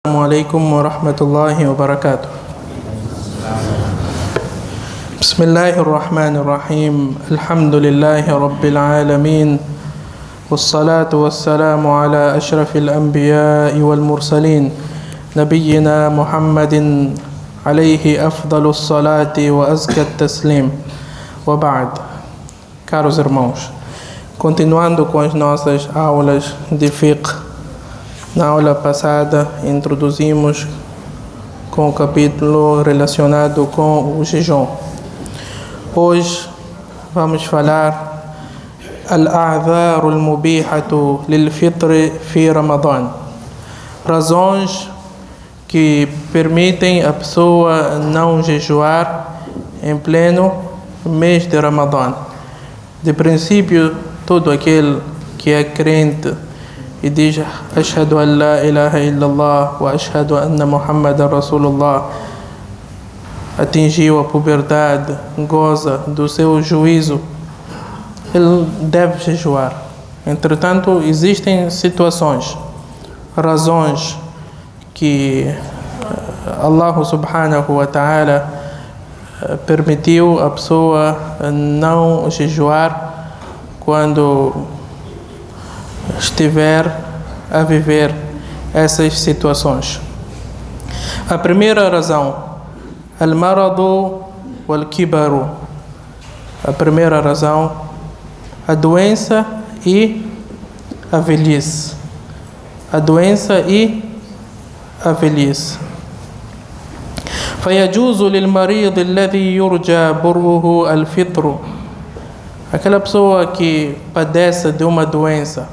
السلام عليكم ورحمة الله وبركاته. بسم الله الرحمن الرحيم. الحمد لله رب العالمين، والصلاة والسلام على أشرف الأنبياء والمرسلين نبينا محمد عليه أفضل الصلاة وأزكى التسليم. وبعد. Caros irmãos, continuando com as nossas aulas de fiqh, na aula passada introduzimos com o capítulo relacionado com o jejum. Hoje vamos falar al-a'dhar al-mubihatu lil-fitr fi Ramadan, razões que permitem a pessoa não jejuar em pleno mês de Ramadã. De princípio, todo aquele que é crente e diz Ashhadu an la ilaha illallah wa ashhadu anna Muhammadan Rasulullah, atingiu a puberdade, goza do seu juízo, ele deve jejuar. Entretanto, existem situações, razões que Allah subhanahu wa ta'ala permitiu a pessoa não jejuar quando estiver a viver essas situações. A primeira razão, al-maradu wal-kibaru. A primeira razão, a doença e a velhice. A doença e a velhice. فيجوز للمريض الذي يرجى برؤه الفطر. Aquela pessoa que padece de uma doença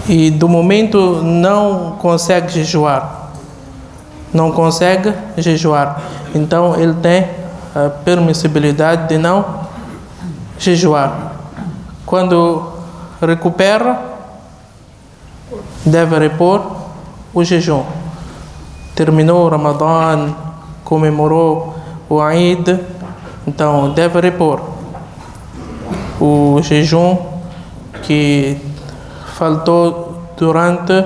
e do momento não consegue jejuar, então ele tem a permissibilidade de não jejuar. Quando recupera, deve repor o jejum. Terminou o Ramadã, comemorou o Eid, então deve repor o jejum que faltou durante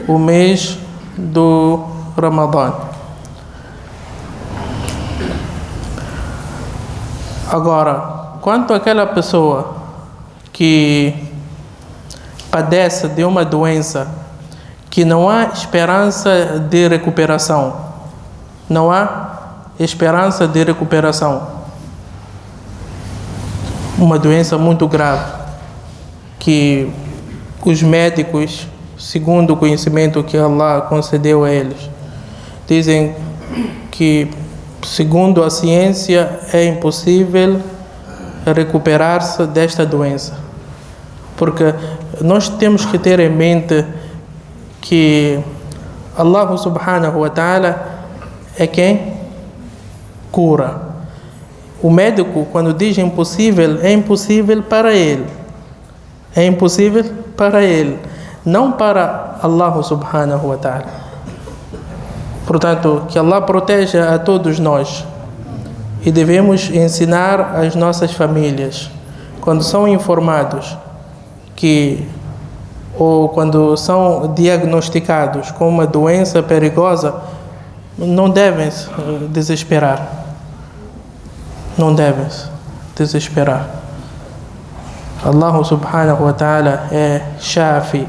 o mês do Ramadã. Agora, quanto àquela pessoa que padece de uma doença que não há esperança de recuperação, uma doença muito grave, que os médicos, segundo o conhecimento que Allah concedeu a eles, dizem que, segundo a ciência, é impossível recuperar-se desta doença. Porque nós temos que ter em mente que Allah subhanahu wa ta'ala é quem cura. O médico, quando diz impossível, é impossível para ele. É impossível para ele, não para Allah subhanahu wa ta'ala. Portanto, que Allah proteja a todos nós. E devemos ensinar às nossas famílias, quando são informados que, ou quando são diagnosticados com uma doença perigosa, não devem se desesperar. Allah subhanahu wa ta'ala é Shafi,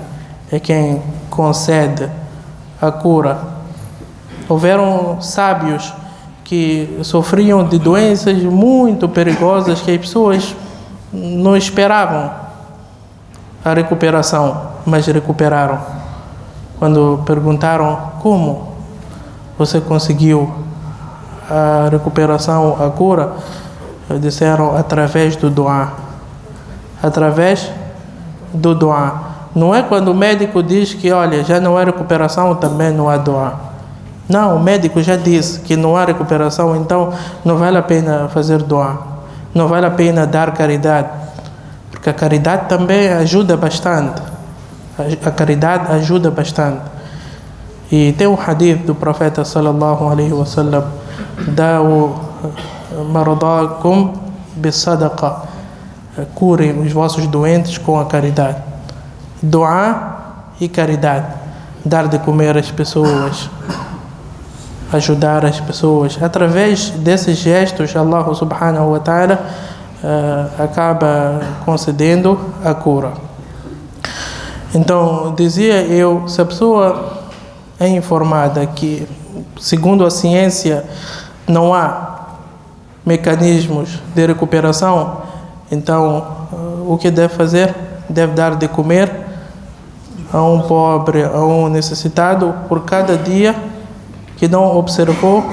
é quem concede a cura. Houveram sábios que sofriam de doenças muito perigosas que as pessoas não esperavam a recuperação, mas recuperaram. Quando perguntaram como você conseguiu a recuperação, a cura, disseram através do du'a. Através do du'a. Não é quando o médico diz que, olha, já não há recuperação, também não há du'a. Não, o médico já disse que não há recuperação, então não vale a pena fazer du'a. Não vale a pena dar caridade. Porque a caridade também ajuda bastante. A caridade ajuda bastante. E tem um hadith do profeta sallallahu alaihi wasallam: da'u maradakum bis-sadaqa, curem os vossos doentes com a caridade. Du'a e caridade. dar de comer às pessoas, ajudar as pessoas. Através desses gestos, Allah subhanahu wa ta'ala acaba concedendo a cura. Então, dizia eu, se a pessoa é informada que, segundo a ciência, não há mecanismos de recuperação, então o que deve fazer? Deve dar de comer a um pobre, a um necessitado, por cada dia que não observou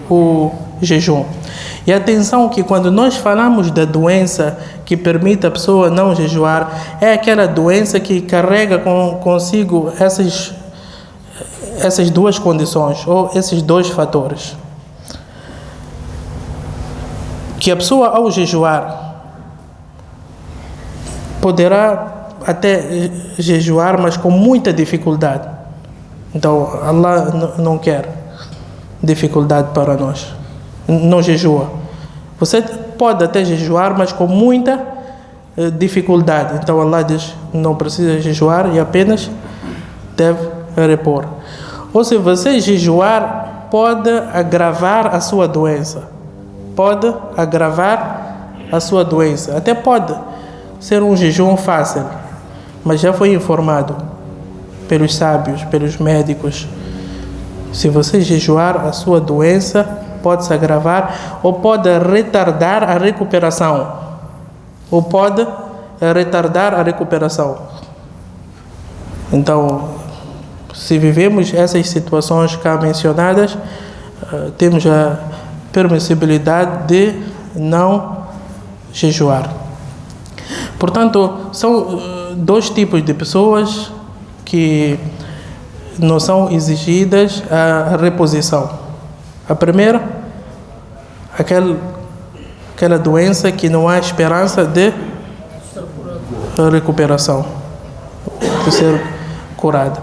o jejum. E atenção que quando nós falamos da doença que permite a pessoa não jejuar, é aquela doença que carrega consigo essas duas condições, ou esses dois fatores. Que a pessoa, ao jejuar, poderá até jejuar, mas com muita dificuldade. Então, Allah não quer dificuldade para nós. Não jejua. Você pode até jejuar, mas com muita dificuldade. Então, Allah diz, não precisa jejuar e apenas deve repor. Ou se você jejuar, pode agravar a sua doença. Pode agravar a sua doença. Até pode ser um jejum fácil, mas já foi informado pelos sábios, pelos médicos. Se você jejuar, a sua doença pode se agravar ou pode retardar a recuperação. Ou pode retardar a recuperação. Então, se vivemos essas situações cá mencionadas, temos a permissibilidade de não jejuar. Portanto, são dois tipos de pessoas que não são exigidas a reposição. A primeira, aquela doença que não há esperança de recuperação, de ser curada.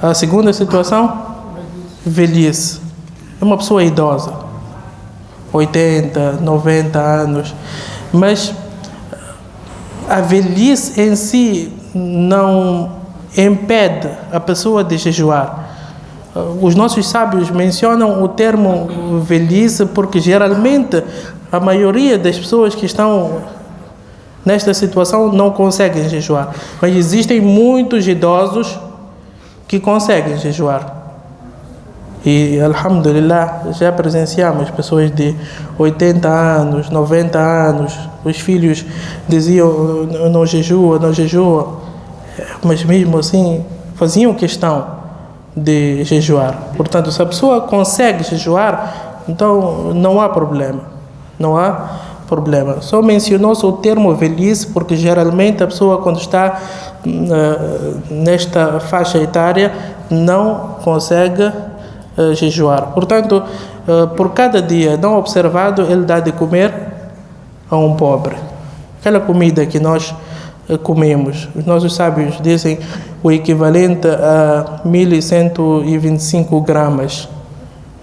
A segunda situação, velhice. É uma pessoa idosa, 80, 90 anos, mas a velhice em si não impede a pessoa de jejuar. Os nossos sábios mencionam o termo velhice porque geralmente a maioria das pessoas que estão nesta situação não conseguem jejuar. Mas existem muitos idosos que conseguem jejuar. E, alhamdulillah, já presenciamos pessoas de 80 anos, 90 anos. Os filhos diziam, não jejua, mas mesmo assim faziam questão de jejuar. Portanto, se a pessoa consegue jejuar, então não há problema. Não há problema. Só mencionou-se o termo velhice porque geralmente a pessoa, quando está nesta faixa etária, não consegue jejuar. Portanto, por cada dia não observado, ele dá de comer a um pobre. Aquela comida que nós comemos, os nossos sábios dizem o equivalente a 1125 gramas.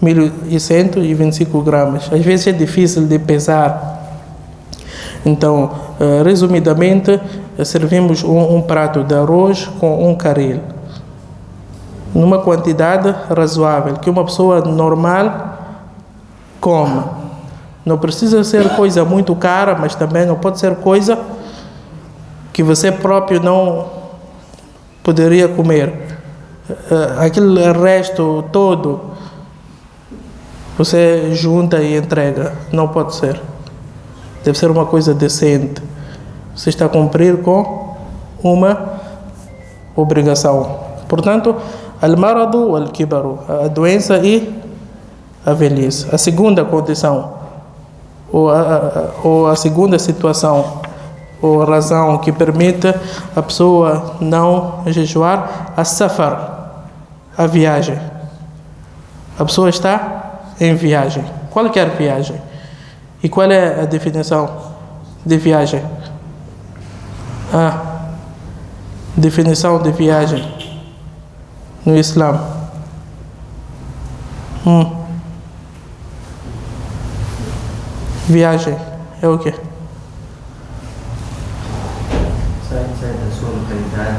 1125 gramas. Às vezes é difícil de pesar. Então, resumidamente, servimos um prato de arroz com um caril, numa quantidade razoável, que uma pessoa normal come. Não precisa ser coisa muito cara, mas também não pode ser coisa que você próprio não poderia comer. Aquele resto todo você junta e entrega. Não pode ser. Deve ser uma coisa decente. Você está a cumprir com uma obrigação. Portanto, al-maradu wal-kibaru, a doença e a velhice. A segunda condição, ou a segunda situação, ou razão que permite a pessoa não jejuar, a safar, a viagem. A pessoa está em viagem, qualquer viagem. E qual é a definição de viagem? Definição de viagem no Islã. Viagem é o quê? Sair da sua localidade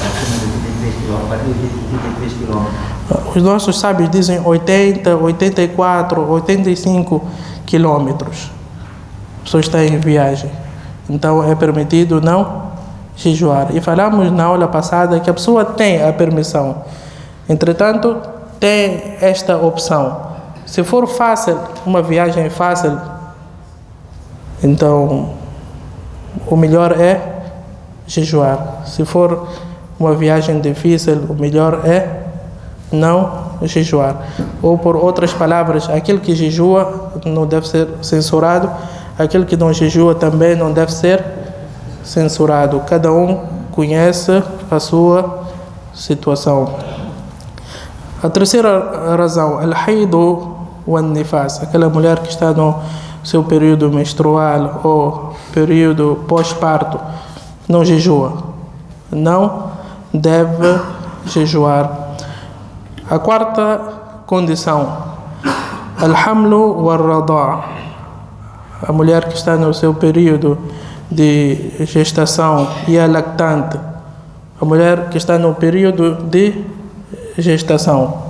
acima de 23 km 83 quilômetros. Os nossos sábios dizem 80, 84, 85 quilômetros. A pessoa está em viagem. Então é permitido não jejuar. E falamos na aula passada que a pessoa tem a permissão. Entretanto, tem esta opção. Se for fácil, uma viagem fácil, então o melhor é jejuar. Se for uma viagem difícil, o melhor é não jejuar. Ou por outras palavras, aquele que jejua não deve ser censurado, aquele que não jejua também não deve ser censurado. Cada um conhece a sua situação. A terceira razão, al-haidu wal-nifas, aquela mulher que está no seu período menstrual ou período pós-parto, não jejua, não deve jejuar. A quarta condição, al-hamlu wal-rada', a mulher que está no seu período de gestação e é lactante, a mulher que está no período de gestação.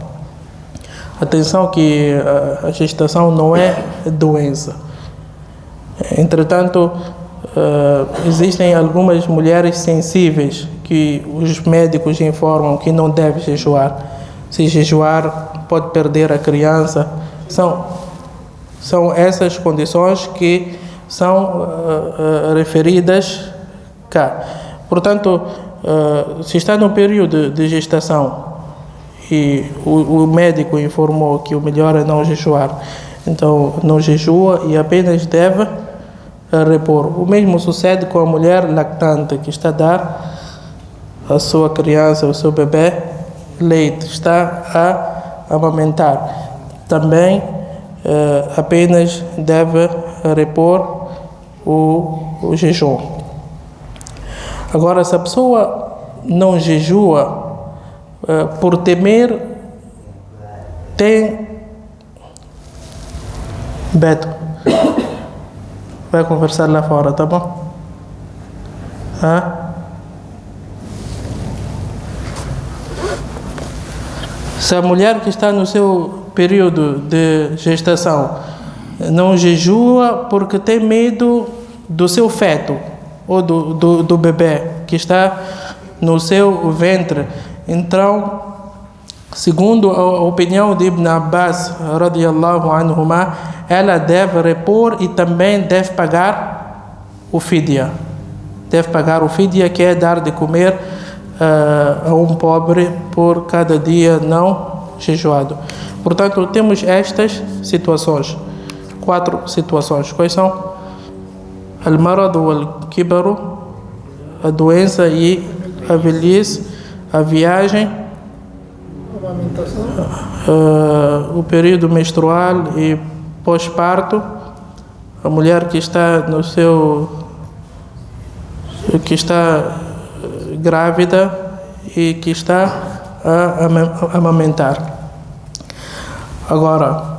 Atenção que a gestação não é doença. Entretanto, existem algumas mulheres sensíveis que os médicos informam que não deve jejuar. Se jejuar, pode perder a criança. São essas condições que são referidas cá. Portanto, se está no período de gestação e o médico informou que o melhor é não jejuar, então não jejua e apenas deve repor. O mesmo sucede com a mulher lactante que está a dar a sua criança, o seu bebê, leite, está a amamentar. Também apenas deve repor o jejum. Agora, se a pessoa não jejua por temer, tem... Beto, vai conversar lá fora, tá bom? Se a mulher que está no seu período de gestação não jejua porque tem medo do seu feto ou do bebê que está no seu ventre, então, segundo a opinião de Ibn Abbas radiyallahu anhuma, ela deve repor e também deve pagar o fidya. Deve pagar o fidya, que é dar de comer a um pobre por cada dia não jejuado. Portanto, temos estas situações, 4 situações. Quais são? Al-marad wal-kibaru, a doença e a velhice, a viagem, o período menstrual e pós-parto, a mulher que está grávida e que está a amamentar. Agora,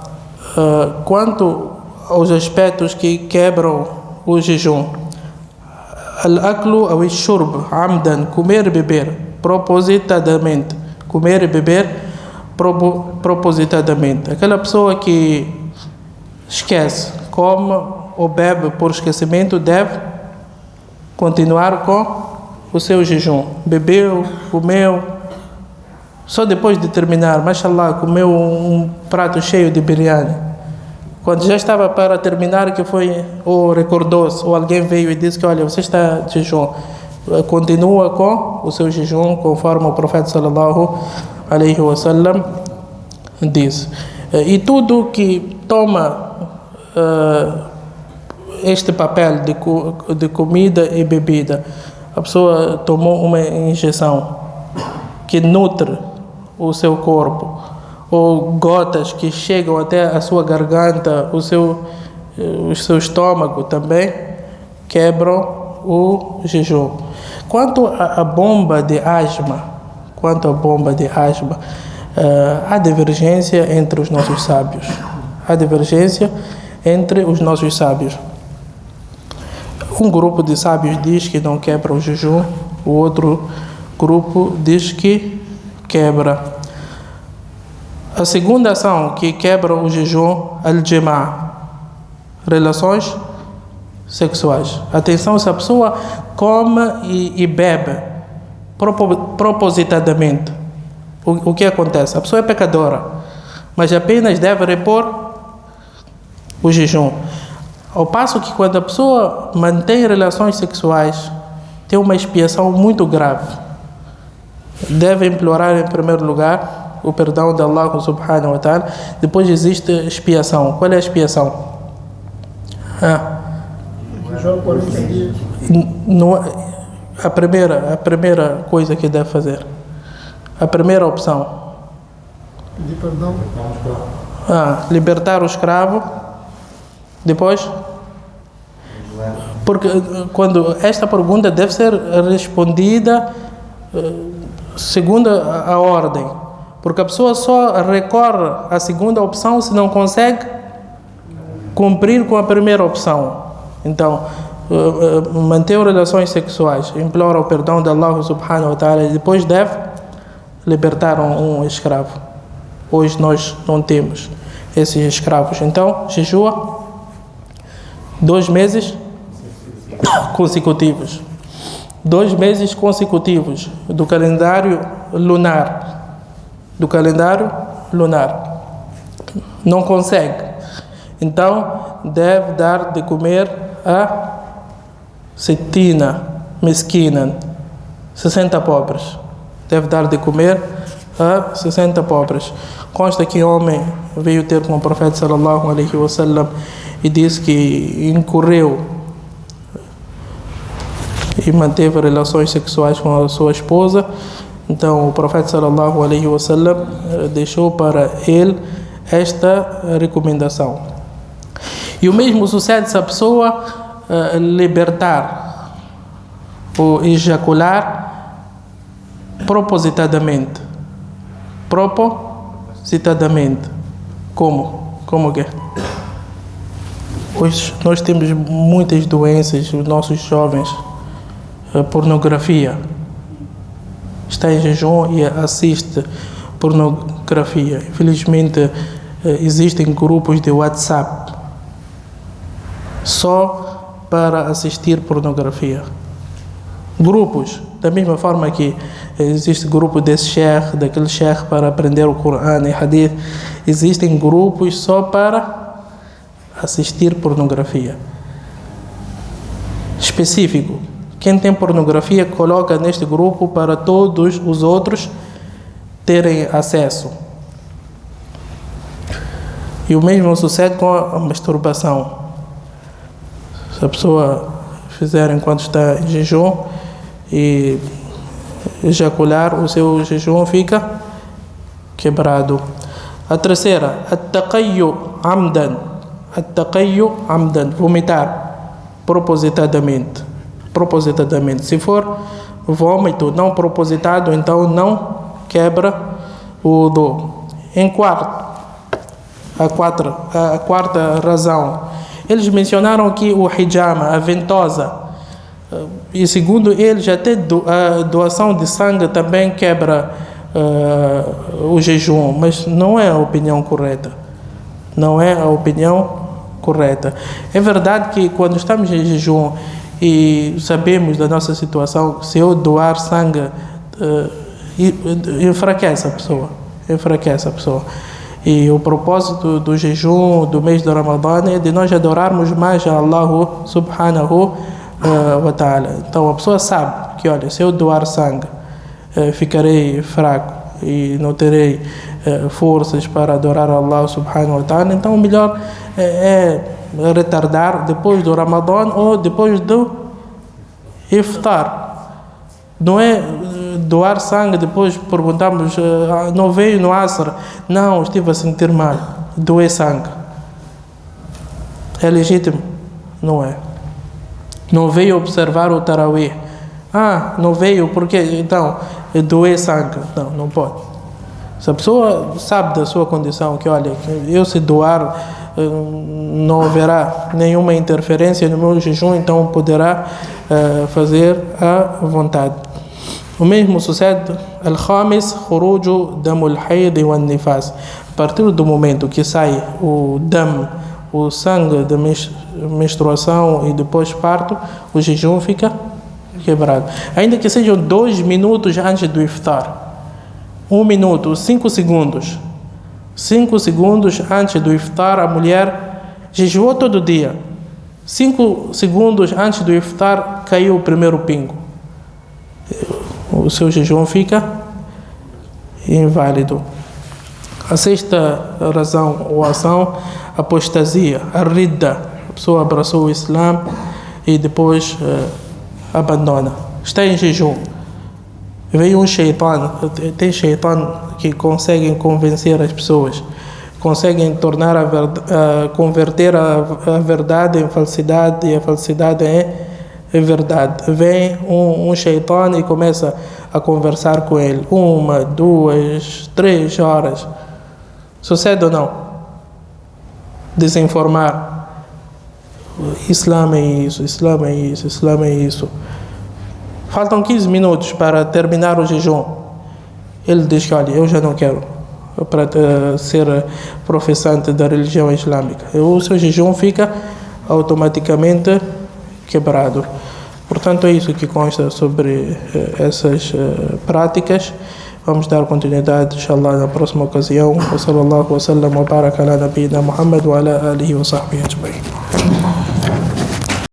quanto aos aspectos que quebram o jejum, al-aklu aw shurb amdan, comer e beber propositadamente, comer e beber propositadamente. Aquela pessoa que esquece, come ou bebe por esquecimento, deve continuar com o seu jejum. Bebeu, comeu, só depois de terminar, mashallah, comeu um prato cheio de biryani. Quando já estava para terminar, que foi, ou recordou-se, ou alguém veio e disse que, olha, você está de jejum, continua com o seu jejum, conforme o profeta sallallahu alaihi wasallam diz. E tudo que toma este papel de comida e bebida, a pessoa tomou uma injeção que nutre o seu corpo, ou gotas que chegam até a sua garganta, o seu estômago também, quebram o jejum. Quanto à bomba de asma, há divergência entre os nossos sábios. Um grupo de sábios diz que não quebra o jejum, o outro grupo diz que quebra. A segunda ação que quebra o jejum, al-jima', relações sexuais. Atenção, se a pessoa come e bebe propositadamente, o que acontece? A pessoa é pecadora, mas apenas deve repor o jejum. Ao passo que quando a pessoa mantém relações sexuais, tem uma expiação muito grave. Deve implorar em primeiro lugar o perdão de Allah subhanahu wa ta'ala. Depois existe expiação. Qual é a expiação? A primeira coisa que deve fazer. A primeira opção. Pedir perdão. Libertar o escravo. Depois? Porque quando esta pergunta deve ser respondida segundo a ordem. Porque a pessoa só recorre à segunda opção se não consegue cumprir com a primeira opção. Então, manter relações sexuais, implora o perdão de Allah subhanahu wa ta'ala e depois deve libertar um escravo. Hoje nós não temos esses escravos. Então, jejua 2 meses consecutivos. 2 meses consecutivos do calendário lunar. Não consegue. Então, deve dar de comer a 60 mesquina, 60 pobres. Deve dar de comer a 60 pobres. Consta que um homem veio ter com o profeta sallallahu alaihi wasallam e disse que incorreu e manteve relações sexuais com a sua esposa. Então o profeta sallallahu alaihi wasallam deixou para ele esta recomendação. E o mesmo sucede se a pessoa libertar ou ejacular propositadamente. Como que é? Hoje nós temos muitas doenças, os nossos jovens, pornografia. Está em jejum e assiste pornografia. Infelizmente existem grupos de WhatsApp só para assistir pornografia. Grupos, da mesma forma que existe grupo desse sheikh, daquele sheikh para aprender o Corão e Hadith, existem grupos só para assistir pornografia. Específico. Quem tem pornografia coloca neste grupo para todos os outros terem acesso. E o mesmo sucede com a masturbação. Se a pessoa fizer enquanto está em jejum e ejacular, o seu jejum fica quebrado. A terceira, at-taqayyu amdan, vomitar propositadamente. Se for vômito não propositado, então não quebra o wudu. A quarta razão, eles mencionaram que o hijama, a ventosa, e segundo eles até a doação de sangue também quebra o jejum, mas não é a opinião correta. É verdade que quando estamos em jejum e sabemos da nossa situação, se eu doar sangue, enfraquece a pessoa. E o propósito do jejum do mês do Ramadã é de nós adorarmos mais a Allah subhanahu wa ta'ala. Então a pessoa sabe que, olha, se eu doar sangue, ficarei fraco e não terei forças para adorar a Allah subhanahu wa ta'ala. Então o melhor é retardar depois do Ramadã ou depois do iftar. Não é doar sangue, depois perguntamos, não veio no Asr? Não, estive a sentir mal, doei sangue. É legítimo? Não é. Não veio observar o Tarawih? Não veio porque então doei sangue. Não pode. Se a pessoa sabe da sua condição, que olha, eu se doar não haverá nenhuma interferência no meu jejum, então poderá fazer à vontade. O mesmo sucede الخامس خروج دم الحيض والنفاس. A partir do momento que sai o dam, o sangue da menstruação e depois parto, o jejum fica quebrado. Ainda que sejam 2 minutos antes do iftar. 1 minuto, 5 segundos. 5 segundos antes do iftar, a mulher jejuou todo dia. 5 segundos antes do iftar, caiu o primeiro pingo. O seu jejum fica inválido. A sexta razão ou ação, apostasia, a ridda. A pessoa abraçou o Islã e depois abandona. Está em jejum. Veio um shaitan, tem shaitan que conseguem convencer as pessoas, conseguem tornar converter a verdade em falsidade e a falsidade em verdade. Vem um shaitan e começa a conversar com ele 1, 2, 3 horas. Sucede ou não? Desinformar. Islã é isso, Islã é isso, Islã é isso. Faltam 15 minutos para terminar o jejum. Ele diz que, olha, eu já não quero para ser professante da religião islâmica. O seu jejum fica automaticamente quebrado. Portanto, é isso que consta sobre essas práticas. Vamos dar continuidade, inshallah, na próxima ocasião. Wa sallallahu wa sallam wa baraka ala nabiyyina Muhammad wa ala alihi wa sahbihi ajma'in.